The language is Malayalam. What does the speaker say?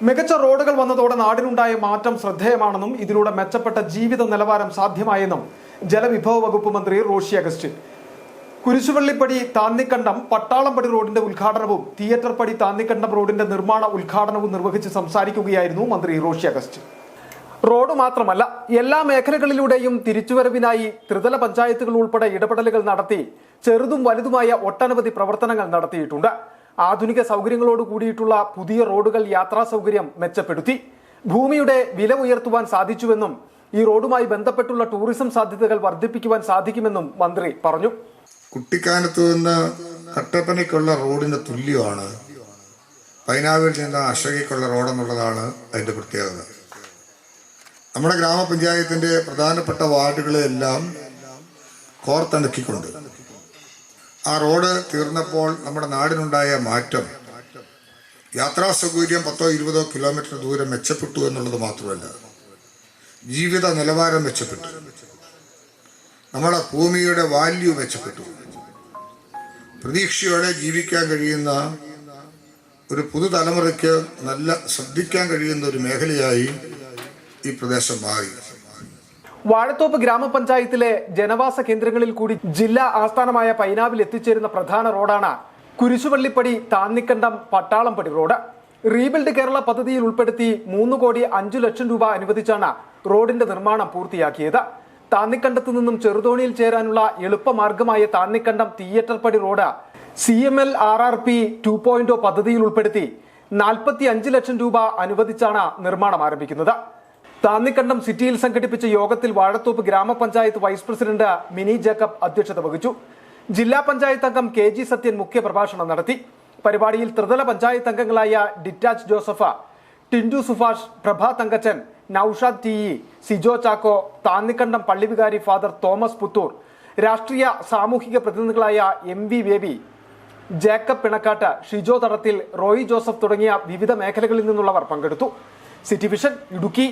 മികച്ച റോഡുകൾ വന്നതോടെ നാടിനുണ്ടായ മാറ്റം ശ്രദ്ധേയമാണെന്നും ഇതിലൂടെ മെച്ചപ്പെട്ട ജീവിത നിലവാരം സാധ്യമായെന്നും ജലവിഭവ വകുപ്പ് മന്ത്രി റോഷി അഗസ്റ്റിൻ കുരിശുവള്ളിപ്പടി താന്നിക്കണ്ടം പട്ടാളംപടി റോഡിന്റെ ഉദ്ഘാടനവും തിയേറ്റർ പടി താന്നിക്കണ്ടം റോഡിന്റെ നിർമ്മാണ ഉദ്ഘാടനവും നിർവഹിച്ച് സംസാരിക്കുകയായിരുന്നു മന്ത്രി റോഷി അഗസ്റ്റിൻ. റോഡ് മാത്രമല്ല, എല്ലാ മേഖലകളിലൂടെയും തിരിച്ചുവരവിനായി ത്രിതല പഞ്ചായത്തുകൾ ഉൾപ്പെടെ ഇടപെടലുകൾ നടത്തി ചെറുതും വലുതുമായ ഒട്ടനവധി പ്രവർത്തനങ്ങൾ നടത്തിയിട്ടുണ്ട്. ആധുനിക സൗകര്യങ്ങളോട് കൂടിയിട്ടുള്ള പുതിയ റോഡുകൾ യാത്രാ സൗകര്യം മെച്ചപ്പെടുത്തി. ഭൂമിയുടെ വില ഉയർത്തുവാൻ സാധിച്ചുവെന്നും ഈ റോഡുമായി ബന്ധപ്പെട്ടുള്ള ടൂറിസം സാധ്യതകൾ വർദ്ധിപ്പിക്കുവാൻ സാധിക്കുമെന്നും മന്ത്രി പറഞ്ഞു. കുട്ടിക്കാനത്ത് നിന്ന് കട്ടപ്പനയ്ക്കുള്ള റോഡിന് തുല്യമാണ് പൈനാവിൽ നിന്ന് അശോകയ്ക്കുള്ള റോഡെന്നുള്ളതാണ് അതിന്റെ പ്രത്യേകത. നമ്മുടെ ഗ്രാമപഞ്ചായത്തിന്റെ പ്രധാനപ്പെട്ട വാർഡുകളെല്ലാം കോർത്തിണക്കിക്കൊണ്ട് ആ റോഡ് തീർന്നപ്പോൾ നമ്മുടെ നാടിനുണ്ടായ മാറ്റം യാത്രാ സൗകര്യം 10-20 കിലോമീറ്റർ ദൂരം മെച്ചപ്പെട്ടു എന്നുള്ളത് മാത്രമല്ല, ജീവിത നിലവാരം മെച്ചപ്പെട്ടു, നമ്മുടെ ഭൂമിയുടെ വാല്യൂ മെച്ചപ്പെട്ടു. പ്രതീക്ഷയോടെ ജീവിക്കാൻ കഴിയുന്ന ഒരു പുതുതലമുറയ്ക്ക് നല്ല ശ്രദ്ധിക്കാൻ കഴിയുന്ന ഒരു മേഖലയായി ഈ പ്രദേശം മാറി. വാഴത്തോപ്പ് ഗ്രാമപഞ്ചായത്തിലെ ജനവാസ കേന്ദ്രങ്ങളിൽ കൂടി ജില്ലാ ആസ്ഥാനമായ പൈനാവിൽ എത്തിച്ചേരുന്ന പ്രധാന റോഡാണ് കുരിശുവള്ളിപ്പടി താന്നിക്കണ്ടം പട്ടാളംപടി റോഡ്. റീബിൽഡ് കേരള പദ്ധതിയിൽ ഉൾപ്പെടുത്തി 3,05,00,000 രൂപ അനുവദിച്ചാണ് റോഡിന്റെ നിർമ്മാണം പൂർത്തിയാക്കിയത്. താന്നിക്കണ്ടത്ത് നിന്നും ചെറുതോണിയിൽ ചേരാനുള്ള എളുപ്പമാർഗമായ താന്നിക്കണ്ടം തിയേറ്റർ പടി റോഡ് CMLRRP 2.0 പദ്ധതിയിൽ ഉൾപ്പെടുത്തി 45 ലക്ഷം രൂപ അനുവദിച്ചാണ് നിർമ്മാണം ആരംഭിക്കുന്നത്. താന്നിക്കണ്ടം സിറ്റിയിൽ സംഘടിപ്പിച്ച യോഗത്തിൽ വാഴത്തോപ്പ് ഗ്രാമപഞ്ചായത്ത് വൈസ് പ്രസിഡന്റ് മിനി ജേക്കബ് അധ്യക്ഷത വഹിച്ചു. ജില്ലാ പഞ്ചായത്ത് അംഗം KG സത്യൻ മുഖ്യപ്രഭാഷണം നടത്തി. പരിപാടിയിൽ ത്രിതല പഞ്ചായത്ത് അംഗങ്ങളായ ഡിറ്റാച്ച് ജോസഫ്, ടിൻഡു സുഭാഷ്, പ്രഭ തങ്കച്ചൻ, നൌഷാദ് TE, സിജോ ചാക്കോ, താന്നിക്കണ്ടം പള്ളിവികാരി ഫാദർ തോമസ് പുത്തൂർ, രാഷ്ട്രീയ സാമൂഹിക പ്രതിനിധികളായ MV Baby, Jacob Pinakkatt, Shijo Thadathil, Roy Joseph തുടങ്ങിയ വിവിധ മേഖലകളിൽ നിന്നുള്ളവർ പങ്കെടുത്തു. City vision Idukki.